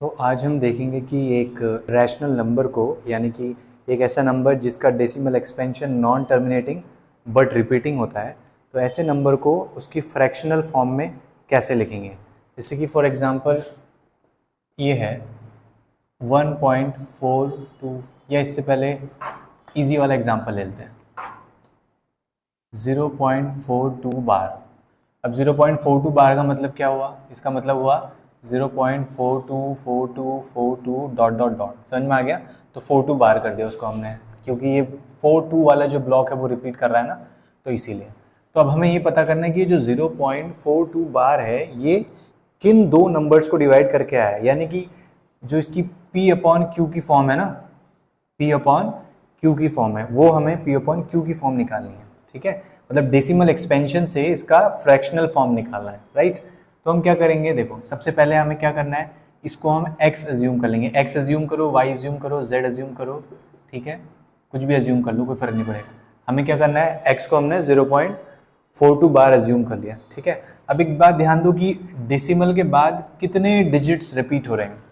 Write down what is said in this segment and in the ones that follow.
तो आज हम देखेंगे कि एक रैशनल नंबर को, यानी कि एक ऐसा नंबर जिसका decimal expansion non terminating but repeating होता है, तो ऐसे नंबर को उसकी फ्रैक्शनल फॉर्म में कैसे लिखेंगे। जैसे कि फॉर एग्जांपल ये है 1.42, या इससे पहले इजी वाला एग्जांपल ले लेते हैं 0.42 बार। अब 0.42 बार का मतलब क्या हुआ? इसका मतलब हुआ 0.424242 डॉट डॉट डॉट। समझ में आ गया? तो 42 बार कर दिया उसको हमने, क्योंकि ये 42 वाला जो ब्लॉक है वो रिपीट कर रहा है ना, तो इसीलिए। तो अब हमें ये पता करना है कि जो 0.42 बार है ये किन दो नंबर्स को डिवाइड करके आया है, यानी कि जो इसकी P अपॉन Q की फॉर्म है ना, P अपॉन Q की फॉर्म है, वो हमें P अपॉन Q की फॉर्म निकालनी है। ठीक है, मतलब डेसिमल एक्सपेंशन से इसका फ्रैक्शनल फॉर्म निकालना है, राइट। तो हम क्या करेंगे, देखो सबसे पहले हमें क्या करना है, इसको हम x एज्यूम कर लेंगे। x एज्यूम करो, y एज्यूम करो, z एज्यूम करो, ठीक है, कुछ भी एज्यूम कर लो, कोई फर्क नहीं पड़ेगा। हमें क्या करना है, x को हमने 0.42 बार एज्यूम कर लिया। ठीक है, अब एक बात ध्यान दो कि डेसिमल के बाद कितने डिजिट्स रिपीट हो रहे हैं,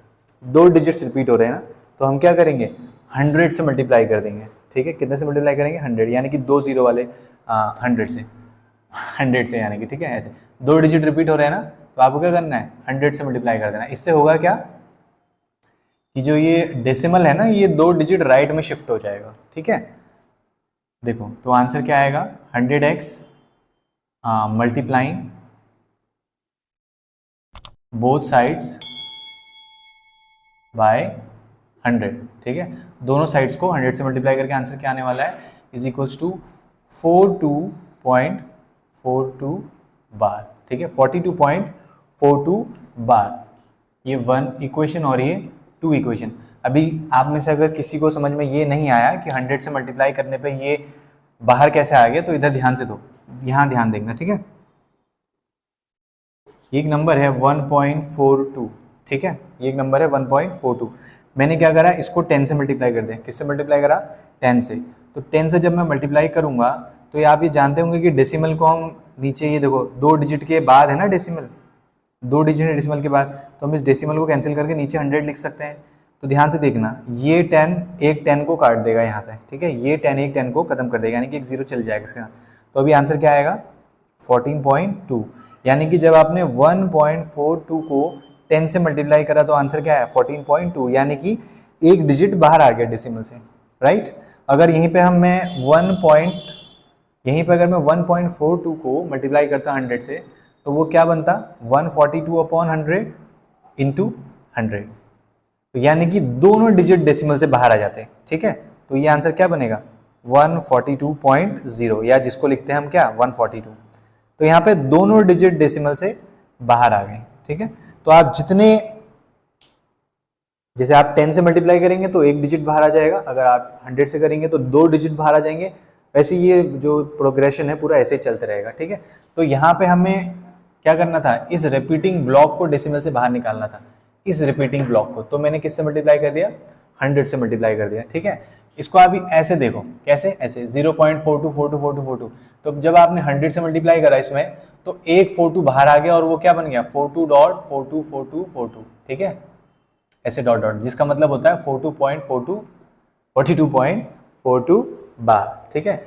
2 डिजिट्स रिपीट हो रहे हैं ना, तो हम क्या करेंगे, 100 से मल्टीप्लाई कर देंगे। ठीक है, कितने से मल्टीप्लाई करेंगे, 100, यानी कि 2 जीरो वाले 100 से, 100 से, यानी कि ठीक है, ऐसे 2 डिजिट रिपीट हो रहे हैं ना, तो आपको क्या करना है, 100 से मल्टीप्लाई कर देना। इससे होगा क्या कि जो ये डेसिमल है ना, ये 2 डिजिट राइट में शिफ्ट हो जाएगा। ठीक है, देखो तो आंसर क्या आएगा, 100x multiplying both sides by 100। ठीक है, दोनों साइड्स को 100 से मल्टीप्लाई करके आंसर क्या आने वाला है, इज इक्वल्स टू 42.42 बार। ठीक है, 42.42 बार। ये 1 इक्वेशन और ये 2 इक्वेशन। अभी आप में से अगर किसी को समझ में ये नहीं आया कि 100 से मल्टीप्लाई करने पे ये बाहर कैसे आ गया, तो इधर ध्यान से दो, यहाँ ध्यान देखना। ठीक है, ये एक नंबर है 1.42। ठीक है, ये एक नंबर है 1.42। मैंने क्या करा, इसको 10 से मल्टीप्लाई कर दिया। किससे मल्टीप्लाई करा, 10 से। तो 10 से जब मैं मल्टीप्लाई करूंगा तो ये आप ये जानते होंगे कि डेसिमल को हम नीचे, ये देखो 2 डिजिट के बाद है ना डेसिमल, 2 डिजिट है डेसिमल के बाद, तो हम इस डेसिमल को कैंसिल करके नीचे 100 लिख सकते हैं। तो ध्यान से देखना, ये 10 एक 10 को काट देगा यहाँ से। ठीक है, ये 10 एक 10 को खत्म कर देगा, यानी कि एक जीरो चल जाएगा इसका। तो अभी आंसर क्या आएगा, 14.2। यानी कि जब आपने 1.42 को 10 से मल्टीप्लाई करा तो आंसर क्या है, 14.2, यानी कि एक डिजिट बाहर आ गया डेसिमल से, राइट। अगर यहीं पे यहीं पे अगर मैं 1.42 को मल्टीप्लाई करता 100 से, तो वो क्या बनता, 142 अपॉन 100 इंटू 100। तो यानी कि दोनों डिजिट डेसिमल से बाहर आ जाते हैं। ठीक है, तो ये आंसर क्या बनेगा, 142.0, या जिसको लिखते हैं हम क्या, 142। तो यहाँ पे दोनों डिजिट डेसिमल से बाहर आ गए। ठीक है, तो आप जितने, जैसे आप 10 से मल्टीप्लाई करेंगे तो एक डिजिट बाहर आ जाएगा, अगर आप 100 से करेंगे तो 2 डिजिट बाहर आ जाएंगे। वैसे ये जो प्रोग्रेशन है पूरा ऐसे ही चलते रहेगा। ठीक है, तो यहाँ पे हमें क्या करना था, इस रिपीटिंग ब्लॉक को डेसिमल से बाहर निकालना था, इस रिपीटिंग ब्लॉक को। तो मैंने किससे मल्टीप्लाई कर दिया, 100 से मल्टीप्लाई कर दिया। ठीक है, इसको आप ऐसे देखो, कैसे, ऐसे 0.424242। तो जब आपने 100 से मल्टीप्लाई करा इसमें, तो एक 42 बाहर आ गया और वो क्या बन गया, 42.424242। ठीक है, ऐसे डॉट डॉट, जिसका मतलब होता है 42.42 बार। ठीक है,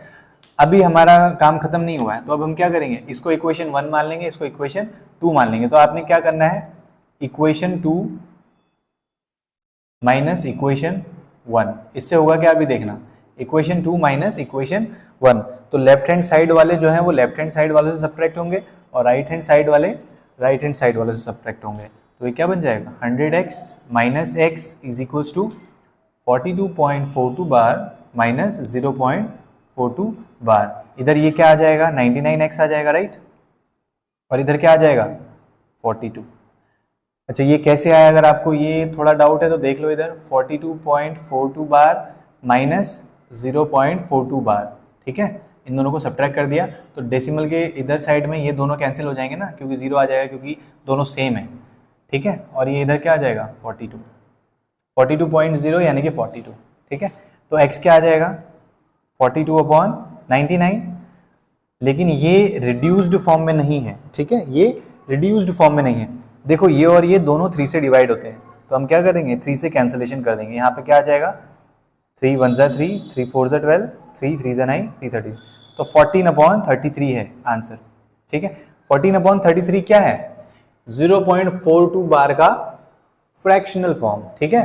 अभी हमारा काम खत्म नहीं हुआ है, तो अब हम क्या करेंगे, इसको इक्वेशन 1 मान लेंगे, इसको इक्वेशन 2 मान लेंगे। तो आपने क्या करना है, इक्वेशन 2 माइनस इक्वेशन 1, इससे होगा क्या, अभी देखना, इक्वेशन 2 माइनस इक्वेशन 1। तो लेफ्ट हैंड साइड वाले जो है वो लेफ्ट हैंड साइड वालों से सब्ट्रैक्ट होंगे, और राइट हैंड साइड वाले राइट हैंड साइड वालों से सब्ट्रैक्ट होंगे। तो ये क्या बन जाएगा, 100x minus x is equals to 42.42 bar minus 0.42 bar. इधर ये क्या आ जाएगा, 99x आ जाएगा, राइट, और इधर क्या आ जाएगा, 42। अच्छा, ये कैसे आया, अगर आपको ये थोड़ा डाउट है तो देख लो इधर, 42.42 बार माइनस 0.42 बार। ठीक है, इन दोनों को सब्ट्रैक्ट कर दिया, तो डेसिमल के इधर साइड में ये दोनों कैंसिल हो जाएंगे ना, क्योंकि 0 आ जाएगा, क्योंकि दोनों सेम है। ठीक है, और ये इधर क्या आ जाएगा, 42.0 यानी कि 42। ठीक है, तो x क्या आ जाएगा, 42 अपॉन 99, लेकिन ये रिड्यूस्ड फॉर्म में नहीं है। ठीक है, ये रिड्यूस्ड फॉर्म में नहीं है। देखो ये और ये दोनों 3 से डिवाइड होते हैं, तो हम क्या करेंगे, 3 से कैंसिलेशन कर देंगे। यहाँ पे क्या आ जाएगा, 3 1 ज़ा 3, 3 4 ज़ा 12, 3 3 ज़ा 9, 3 30, तो 14/33 है आंसर। ठीक है, 14/33 क्या है, 0.42 बार का फ्रैक्शनल फॉर्म। ठीक है,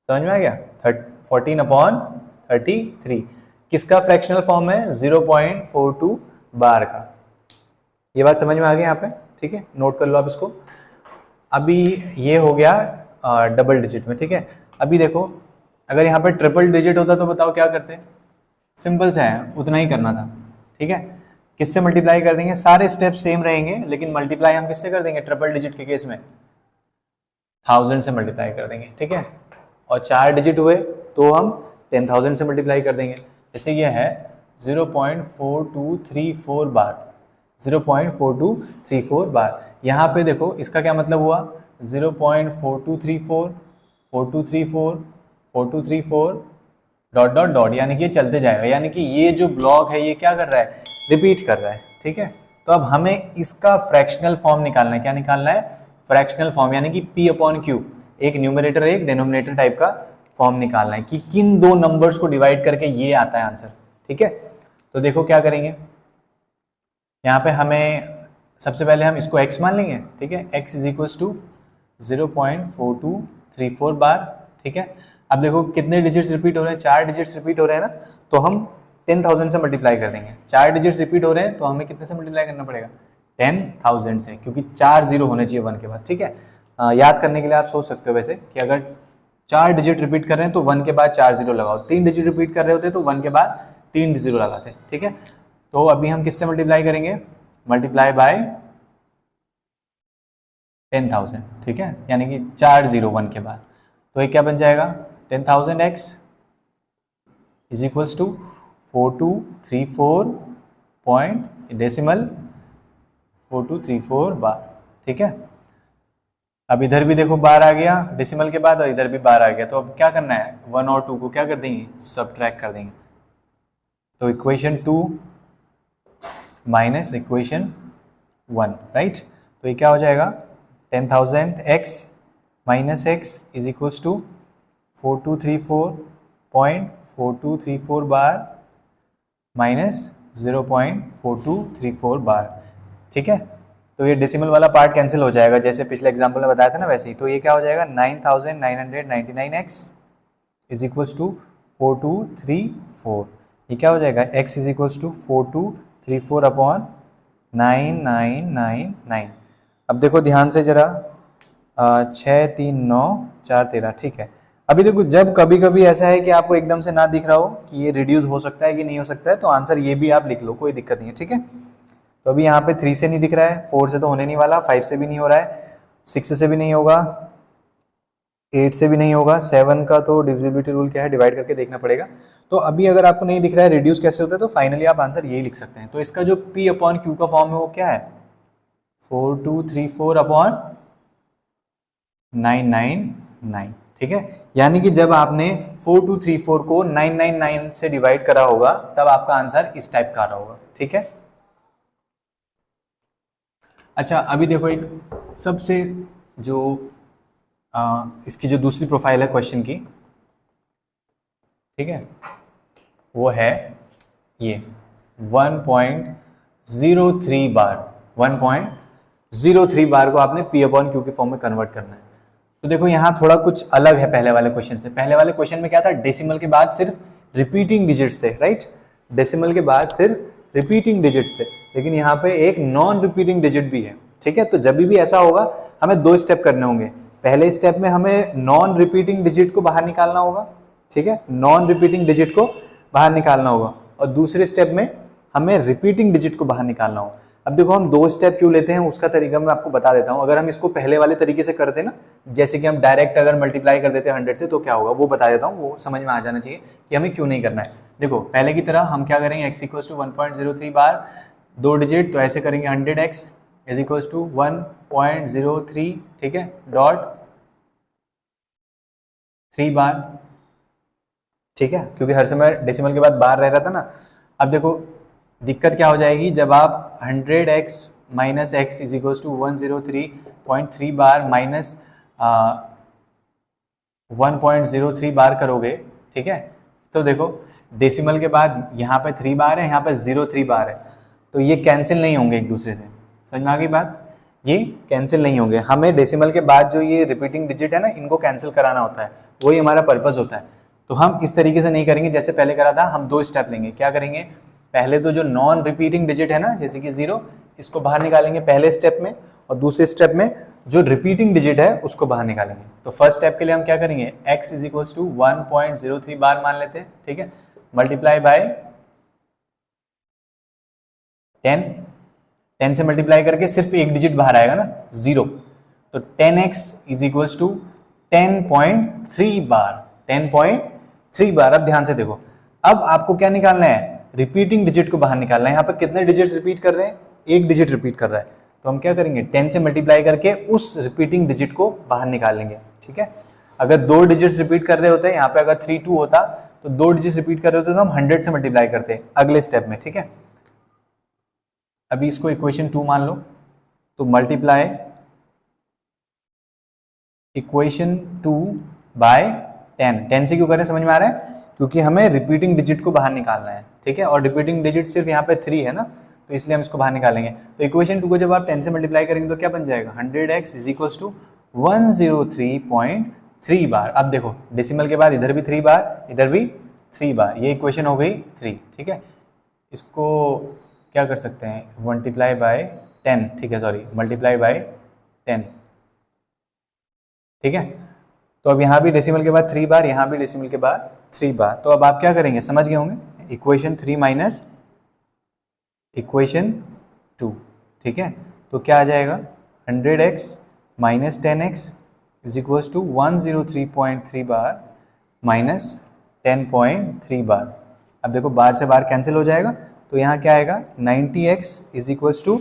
समझ में आ गया, 14/33 किसका फ्रैक्शनल फॉर्म है, 0.42 बार का। ये बात समझ में आ गई यहाँ पे। ठीक है, नोट कर लो आप इसको। अभी ये हो गया डबल डिजिट में। ठीक है, अभी देखो अगर यहाँ पे ट्रिपल डिजिट होता तो बताओ क्या करते, सिंपल सा है, उतना ही करना था। ठीक है, किससे मल्टीप्लाई कर देंगे, सारे स्टेप सेम रहेंगे लेकिन मल्टीप्लाई हम किससे कर देंगे, ट्रिपल डिजिट के केस में 1000 से मल्टीप्लाई कर देंगे। ठीक है, और 4 डिजिट हुए तो हम 10,000 से मल्टीप्लाई कर देंगे। जैसे ये है 0.4234 बार, 0.4234 बार। यहाँ पे देखो इसका क्या मतलब हुआ, 0.4234, 4234, 4234 डॉट डॉट डॉट, यानी कि ये चलते जाएगा, यानी कि ये जो ब्लॉक है ये क्या कर रहा है, रिपीट कर रहा है। ठीक है, तो अब हमें इसका फ्रैक्शनल फॉर्म निकालना है। क्या निकालना है, फ्रैक्शनल फॉर्म, यानी कि P/Q, एक न्यूमरेटर एक डिनोमिनेटर टाइप का फॉर्म निकालना है कि किन दो नंबर्स को डिवाइड करके ये आता है आंसर। ठीक है, तो देखो क्या करेंगे, यहाँ पे हमें सबसे पहले हम इसको x मान लेंगे। ठीक है, x is equals to 0.4234 bar. ठीक है, अब देखो कितने डिजिट्स रिपीट हो रहे हैं, 4 डिजिट्स रिपीट हो रहे हैं ना, तो हम 10,000 से मल्टीप्लाई कर देंगे। 4 डिजिट्स रिपीट हो रहे हैं तो हमें कितने से मल्टीप्लाई करना पड़ेगा, 10,000 से, क्योंकि 4 जीरो होने चाहिए 1 के बाद। ठीक है, याद करने के लिए आप सोच सकते हो वैसे कि अगर 4 डिजिट रिपीट कर रहे हैं तो 1 के बाद 4 जीरो लगाओ, 3 डिजिट रिपीट कर रहे होते तो 1 के बाद 3 जीरो लगाते। ठीक है, तो अभी हम किससे मल्टीप्लाई करेंगे, मल्टीप्लाई बाय 10,000। ठीक है, यानी कि 4 जीरो 1 के बाद, तो ये क्या बन जाएगा, 10,000x is equals to 4234 point decimal 4234 bar. ठीक है, अब इधर भी देखो बार आ गया डेसिमल के बाद और इधर भी बार आ गया, तो अब क्या करना है, 1 और 2 को क्या कर देंगे, सब्ट्रैक्ट कर देंगे। तो इक्वेशन 2 माइनस इक्वेशन 1, राइट, तो ये क्या हो जाएगा, 10,000x minus x is equals to 4234.4234 bar minus 0.4234 bar. ठीक है, तो ये डेसिमल वाला पार्ट कैंसिल हो जाएगा, जैसे पिछले एग्जांपल में बताया था ना वैसे ही। तो ये क्या हो जाएगा, 9,999x इज इक्वल्स टू 4234। ये क्या हो जाएगा, x is equals to 4234 upon 9999। अब देखो ध्यान से जरा, 6 3 9 4 13। ठीक है, अभी देखो जब कभी कभी ऐसा है कि आपको एकदम से ना दिख रहा हो कि ये रिड्यूस हो सकता है कि नहीं हो सकता है, तो आंसर ये भी आप लिख लो, कोई दिक्कत नहीं है। ठीक है, तो अभी यहाँ पे 3 से नहीं दिख रहा है, 4 से तो होने नहीं वाला, 5 से भी नहीं हो रहा है, 6 से भी नहीं होगा, 8 से भी नहीं होगा, 7 का तो डिविजिबिलिटी रूल क्या है, डिवाइड करके देखना पड़ेगा। तो अभी अगर आपको नहीं दिख रहा है रिड्यूस कैसे होता है, तो फाइनली आप आंसर यही लिख सकते हैं। तो इसका जो P/Q का फॉर्म है वो क्या है, 4234 अपॉन 999। ठीक है, यानी कि जब आपने 4234 को 999 से डिवाइड करा होगा तब आपका आंसर इस टाइप का आ रहा होगा। ठीक है, अच्छा अभी देखो एक सबसे जो इसकी जो दूसरी प्रोफाइल है क्वेश्चन की, ठीक है, वो है ये 1.03 बार। 1.03 बार को आपने P/Q के फॉर्म में कन्वर्ट करना है। तो देखो यहाँ थोड़ा कुछ अलग है पहले वाले क्वेश्चन से। पहले वाले क्वेश्चन में क्या था, डेसिमल के बाद सिर्फ रिपीटिंग डिजिट्स थे, राइट, डेसिमल के बाद सिर्फ रिपीटिंग डिजिट्स थे, लेकिन यहाँ पे एक नॉन रिपीटिंग डिजिट भी है। ठीक है, तो जब भी ऐसा होगा हमें 2 स्टेप करने होंगे। पहले स्टेप में हमें नॉन रिपीटिंग डिजिट को बाहर निकालना होगा। ठीक है, नॉन रिपीटिंग डिजिट को बाहर निकालना होगा, और दूसरे स्टेप में हमें रिपीटिंग डिजिट को बाहर निकालना होगा। अब देखो हम 2 स्टेप क्यों लेते हैं उसका तरीका मैं आपको बता देता हूं। अगर हम इसको पहले वाले तरीके से करते ना, जैसे कि हम डायरेक्ट अगर मल्टीप्लाई कर देते हैं 100 से, तो क्या होगा वो बता देता हूं, वो समझ में आ जाना चाहिए कि हमें क्यों नहीं करना है। देखो पहले की तरह हम क्या करेंगे, x equals to 1.03 bar, 2 digit, तो ऐसे करेंगे 100x इज इक्वल्स टू 1.03, ठीक है, डॉट 3 बार। ठीक है, क्योंकि हर समय डेसिमल के बाद बार रह रहा था ना। अब देखो दिक्कत क्या हो जाएगी, जब आप 100x minus x is equals to 103.3 bar minus 1.03 bar करोगे, ठीक है, तो देखो डेसिमल के बाद यहाँ पे 3 बार है, यहाँ पे 03 बार है, तो ये कैंसिल नहीं होंगे एक दूसरे से। समझ में आ गई बात? ये कैंसिल नहीं होंगे। हमें डेसिमल के बाद जो ये रिपीटिंग डिजिट है ना, इनको कैंसिल कराना होता है, वही हमारा पर्पस होता है। तो हम इस तरीके से नहीं करेंगे जैसे पहले करा था, हम 2 स्टेप लेंगे। क्या करेंगे? पहले तो जो नॉन रिपीटिंग डिजिट है ना, जैसे कि 0, इसको बाहर निकालेंगे पहले स्टेप में, और दूसरे स्टेप में जो रिपीटिंग डिजिट है उसको बाहर निकालेंगे। तो फर्स्ट स्टेप के लिए हम क्या करेंगे? x इज इक्वल टू 1.03 बार मान लेते हैं, ठीक है, मल्टीप्लाई बाय 10 से मल्टीप्लाई करके सिर्फ एक डिजिट बाहर आएगा ना, 0, तो 10x is equal to 10.3 bar, 10.3 bar. अब ध्यान से देखो, अब आपको क्या निकालना है? रिपीटिंग डिजिट को बाहर निकालना है। यहाँ पे कितने डिजिट रिपीट कर रहे हैं? एक डिजिट रिपीट कर रहा है, तो हम क्या करेंगे? 10 से मल्टीप्लाई करके उस रिपीटिंग डिजिट को बाहर निकाल लेंगे, ठीक है। अगर 2 डिजिट्स रिपीट कर रहे होते हैं, यहाँ पे अगर 3 2 होता, तो 2 डिजिट्स रिपीट कर रहे होते तो हम 100 से मल्टीप्लाई करते अगले स्टेप में, ठीक है। अभी इसको इक्वेशन 2 मान लो, तो मल्टीप्लाई इक्वेशन 2 बाय 10 से क्यों करें? समझ में आ रहा है? क्योंकि हमें रिपीटिंग डिजिट को बाहर निकालना है, ठीक है, और रिपीटिंग डिजिट सिर्फ यहाँ पे 3 है ना, तो इसलिए हम इसको बाहर निकालेंगे। तो इक्वेशन 2 को जब आप 10 से मल्टीप्लाई करेंगे तो क्या बन जाएगा? 100x इज इक्वल टू 103.3 बार। अब देखो डेसिमल के बाद इधर भी 3 बार, इधर भी 3 बार, ये इक्वेशन हो गई 3, ठीक है। इसको क्या कर सकते हैं? मल्टीप्लाई बाय 10, ठीक है, सॉरी, मल्टीप्लाई बाय 10, ठीक है। तो अब यहाँ भी डेसिमल के बाद 3 बार, यहाँ भी डेसिमल के बाद 3 बार। तो अब आप क्या करेंगे? समझ गए होंगे, इक्वेशन 3 माइनस इक्वेशन 2, ठीक है। तो क्या आ जाएगा? 100x minus 10x is equal to 103.3 bar minus 10.3 bar. अब देखो बार से बार कैंसिल हो जाएगा, तो यहाँ क्या आएगा? 90x इज इक्वल टू,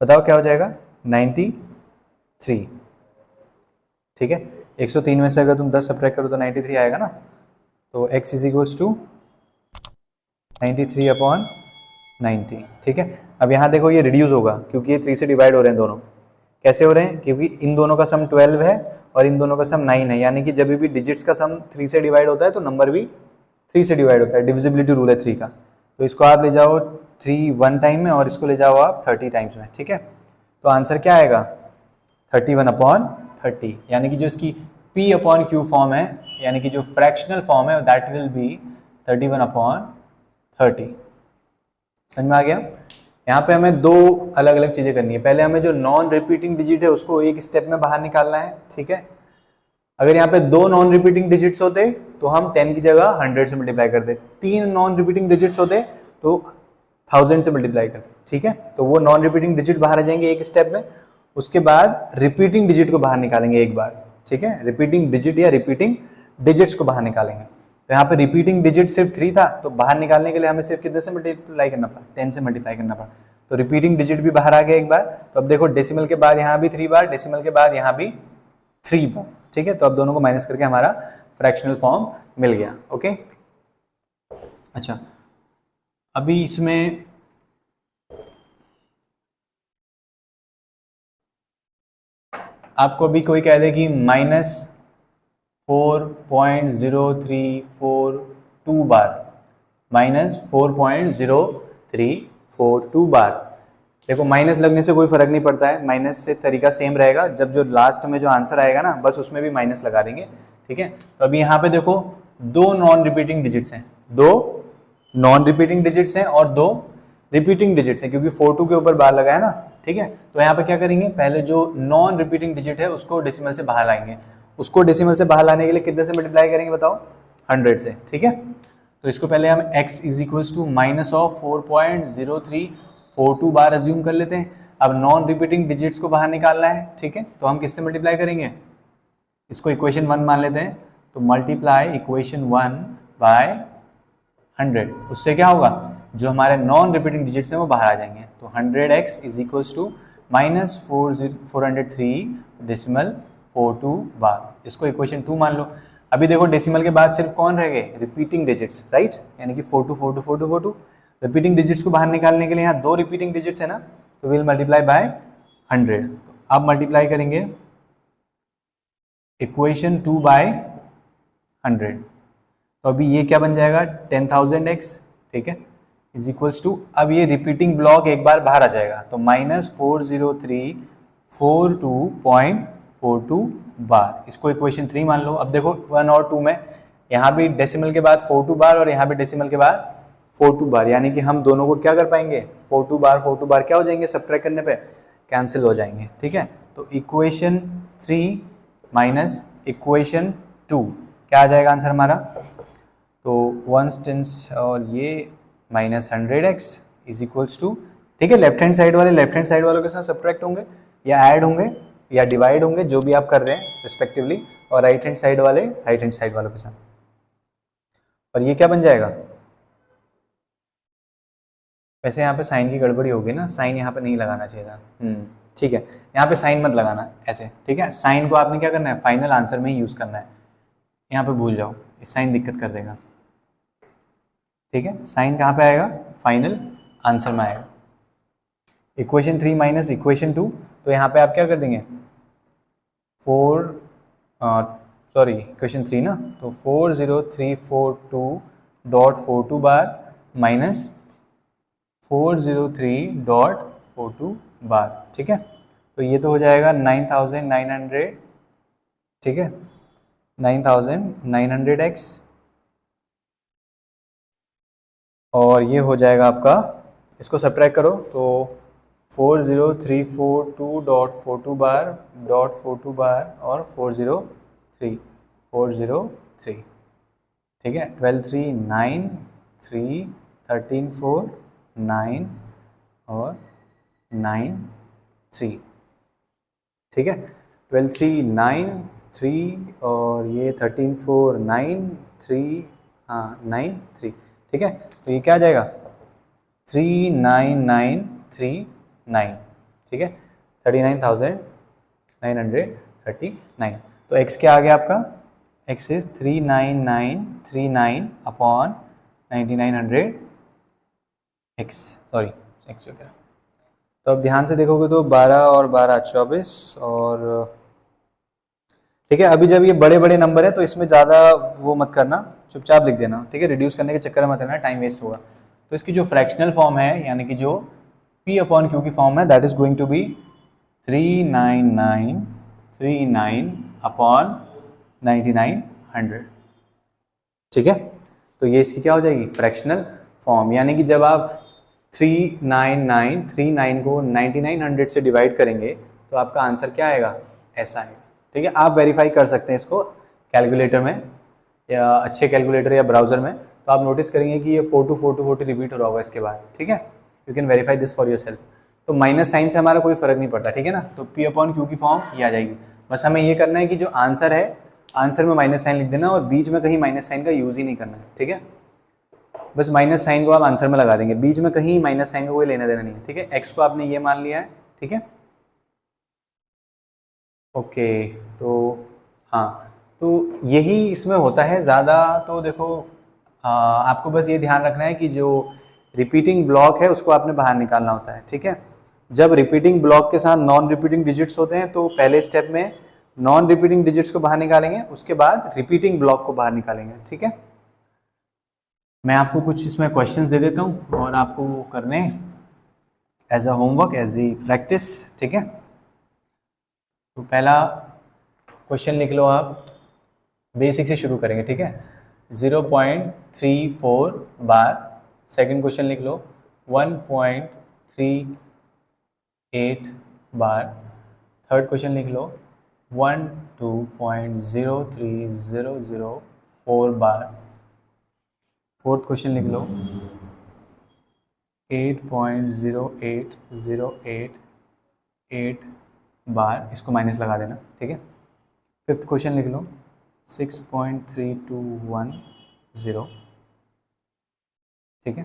बताओ क्या हो जाएगा? 93, ठीक है। 103 में से अगर तुम 10 सब्ट्रैक्ट करो तो 93 आएगा ना, तो x इज इक्वल टू 93/90, ठीक है। अब यहाँ देखो ये रिड्यूस होगा क्योंकि ये 3 से डिवाइड हो रहे हैं दोनों। कैसे हो रहे हैं? क्योंकि इन दोनों का सम 12 है और इन दोनों का सम 9 है, यानी कि जब भी डिजिट्स का सम 3 से डिवाइड होता है तो नंबर भी 3 से डिवाइड होता है। डिविजिबिलिटी रूल है 3 का, तो इसको आप ले जाओ 3 1 टाइम में और इसको ले जाओ आप 30 टाइम्स में, ठीक है। तो आंसर क्या आएगा? 31/30, यानी कि जो इसकी p/q फॉर्म है, यानी कि जो फ्रैक्शनल फॉर्म है, दैट विल बी 31/30। समझ में आ गया? यहाँ पे हमें 2 अलग अलग चीजें करनी है। पहले हमें जो नॉन रिपीटिंग डिजिट है उसको एक स्टेप में बाहर निकालना है, ठीक है। अगर यहाँ पे 2 नॉन रिपीटिंग डिजिट्स होते तो हम 10 की जगह 100 से मल्टीप्लाई करते, 3 नॉन रिपीटिंग डिजिट्स होते तो 1000 से मल्टीप्लाई करते, ठीक है। तो वो नॉन रिपीटिंग डिजिट बाहर आ जाएंगे एक स्टेप में, उसके बाद रिपीटिंग डिजिट को बाहर निकालेंगे एक बार, ठीक है। रिपीटिंग डिजिट या रिपीटिंग डिजिट्स को बाहर निकालेंगे। तो यहाँ पे रिपीटिंग डिजिट सिर्फ 3 था, तो बाहर निकालने के लिए हमें सिर्फ कितने से मल्टीप्लाई करना पड़ा? 10 से मल्टीप्लाई करना पड़ा, तो रिपीटिंग डिजिट भी बाहर आ गया एक बार। तो अब देखो डेसिमल के बाद यहाँ भी 3 बार, डेसिमल के बाद यहाँ भी 3 बार, ठीक है। तो अब दोनों को माइनस करके हमारा फ्रैक्शनल फॉर्म मिल गया, ओके। अच्छा, अभी इसमें आपको अभी कोई कह दे कि -4.0342 बार, -4.0342 बार। देखो माइनस लगने से कोई फर्क नहीं पड़ता है, माइनस से तरीका सेम रहेगा। जब जो लास्ट में जो आंसर आएगा ना, बस उसमें भी माइनस लगा देंगे, ठीक है। तो अभी यहाँ पे देखो 2 नॉन रिपीटिंग डिजिट्स हैं, 2 नॉन रिपीटिंग डिजिट्स हैं और 2 रिपीटिंग डिजिट्स हैं, क्योंकि 42 के ऊपर बार लगा है ना, ठीक है। तो यहाँ पे क्या करेंगे? पहले जो नॉन रिपीटिंग डिजिट है उसको डेसिमल से बाहर लाएंगे। उसको डेसिमल से बाहर लाने के लिए कितने से मल्टीप्लाई करेंगे बताओ? 100 से, ठीक है। तो इसको पहले हम x is equal to -4.0342 bar assume कर लेते हैं। अब नॉन रिपीटिंग डिजिट्स को बाहर निकालना है, ठीक है। तो हम किससे मल्टीप्लाई करेंगे? इसको इक्वेशन 1 मान लेते हैं, तो मल्टीप्लाई इक्वेशन 1 बाय 100, उससे क्या होगा? जो हमारे नॉन रिपीटिंग डिजिट्स हैं वो बाहर आ जाएंगे। तो 100x इज इक्वल टू -403.42 बार, इसको इक्वेशन 2 मान लो। अभी देखो डेसिमल के बाद सिर्फ कौन रह गए? रिपीटिंग डिजिट्स, राइट, यानी कि 42 42 42 42। रिपीटिंग डिजिट्स को बाहर निकालने के लिए यहाँ 2 रिपीटिंग डिजिट्स है ना, तो विल मल्टीप्लाई बाय 100। तो अब मल्टीप्लाई करेंगे इक्वेशन 2/100। तो अभी ये क्या बन जाएगा 10,000x, ठीक है, इज इक्वल्स टू, अब ये रिपीटिंग ब्लॉक एक बार बाहर आ जाएगा तो -40342.42 बार, इसको इक्वेशन 3 मान लो। अब देखो 1 और 2 में यहाँ भी डेसिमल के बाद 42 बार और यहाँ भी डेसिमल के बाद 42 बार, यानी कि हम दोनों को क्या कर पाएंगे 42 बार क्या हो जाएंगे, सब्ट्रैक्ट करने पे कैंसिल हो जाएंगे, ठीक है। तो इक्वेशन 3 माइनस इक्वेशन 2 क्या आ जाएगा आंसर हमारा, तो 1 और ये -100x इज इक्वल्स टू, ठीक है, लेफ्ट हैंड साइड वालों के साथ सब्ट्रैक्ट होंगे या ऐड होंगे या डिवाइड होंगे, जो भी आप कर रहे हैं रिस्पेक्टिवली, और राइट हैंड साइड वालों के साथ, और ये क्या बन जाएगा। वैसे यहाँ पे साइन की गड़बड़ी होगी ना, साइन यहाँ पे नहीं लगाना चाहिए था, ठीक है, यहाँ पे साइन मत लगाना ऐसे, ठीक है, साइन को आपने क्या करना है फाइनल आंसर में ही यूज करना है, यहाँ पे भूल जाओ, इस साइन दिक्कत कर देगा, ठीक है, साइन कहाँ पे आएगा फाइनल आंसर में आएगा। इक्वेशन 3 माइनस इक्वेशन 2, तो यहाँ पे आप क्या कर देंगे इक्वेशन 3 ना, तो 40342.42 बार माइनस 403.42 बार, ठीक है, तो ये तो हो जाएगा 9,900, ठीक है, 9,900x, और ये हो जाएगा आपका, इसको सब्ट्रैक्ट करो तो 40342.42 बार और 403, ठीक है, 12 3 9 3 13 4 9 और 9 3, ठीक है, 12 3 9 3 और ये 13 4 9 3, हाँ 9 3, ठीक है, तो ये क्या आ जाएगा 39939, ठीक है, 39,939। तो x क्या आ गया आपका, x is 39939 upon 9900 x, sorry x हो गया। तो अब ध्यान से देखोगे तो 12 और 12 24, और ठीक है, अभी जब ये बड़े बड़े नंबर है तो इसमें ज़्यादा वो मत करना, चुपचाप लिख देना, ठीक है, रिड्यूस करने के चक्कर में मत रहना, टाइम वेस्ट होगा। तो इसकी जो फ्रैक्शनल फॉर्म है, यानी कि जो p अपॉन q की फॉर्म है, that is going to be 39939 upon 9900, ठीक है, तो ये इसकी क्या हो जाएगी फ्रैक्शनल फॉर्म, यानी कि जब आप 39939 को 9900 से डिवाइड करेंगे तो आपका आंसर क्या आएगा, ऐसा आएगा, ठीक है। आप वेरीफाई कर सकते हैं इसको कैलकुलेटर में, या अच्छे कैलकुलेटर या ब्राउजर में, तो आप नोटिस करेंगे कि ये 424240 रिपीट हो रहा होगा इसके बाद, ठीक है, you can verify this for your self. तो माइनस साइन से हमारा कोई फर्क नहीं पड़ता, ठीक है ना, तो p अपॉन क्यू की फॉर्म ये आ जाएगी। बस हमें ये करना है कि जो आंसर है, आंसर में माइनस साइन लिख देना और बीच में कहीं माइनस साइन का यूज ही नहीं करना है, ठीक है, बस माइनस साइन को आप आंसर में लगा देंगे, बीच में कहीं माइनस साइन को कोई लेना देना नहीं है, ठीक है। एक्स को आपने ये मान लिया है, ठीक है, ओके, तो हाँ, तो यही इसमें होता है ज़्यादा। तो देखो आपको बस ये ध्यान रखना है कि जो रिपीटिंग ब्लॉक है उसको आपने बाहर निकालना होता है, ठीक है। जब रिपीटिंग ब्लॉक के साथ नॉन रिपीटिंग डिजिट्स होते हैं तो पहले स्टेप में नॉन रिपीटिंग डिजिट्स को बाहर निकालेंगे, उसके बाद रिपीटिंग ब्लॉक को बाहर निकालेंगे, ठीक है। मैं आपको कुछ इसमें क्वेश्चंस दे देता हूँ और आपको वो करने as a homework, as a practice, ठीक है। तो पहला क्वेश्चन लिख लो आप, बेसिक से शुरू करेंगे, ठीक है, 0.34 बार। सेकंड क्वेश्चन लिख लो 1.38 बार। थर्ड क्वेश्चन लिख लो 12.03004 बार। फोर्थ क्वेश्चन लिख लो 8.08088 बार, इसको माइनस लगा देना, ठीक है। फिफ्थ क्वेश्चन लिख लो 6.3210, ठीक है।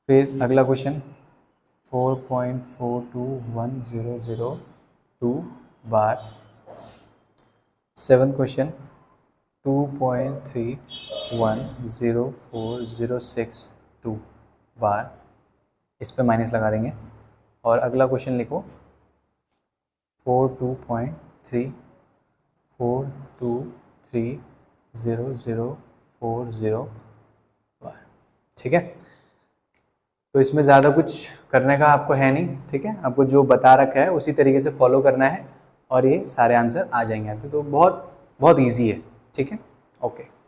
फिर अगला क्वेश्चन 4.421002 बार। सेवन्थ क्वेश्चन 2.310406 बार, इस पे माइनस लगा देंगे। और अगला क्वेश्चन लिखो 42.3 4230040 ठीक है। तो इसमें ज़्यादा कुछ करने का आपको है नहीं, ठीक है। आपको जो बता रखा है उसी तरीके से फॉलो करना है और ये सारे आंसर आ जाएंगे आपके। तो बहुत बहुत ईजी है, ठीक है। ओके।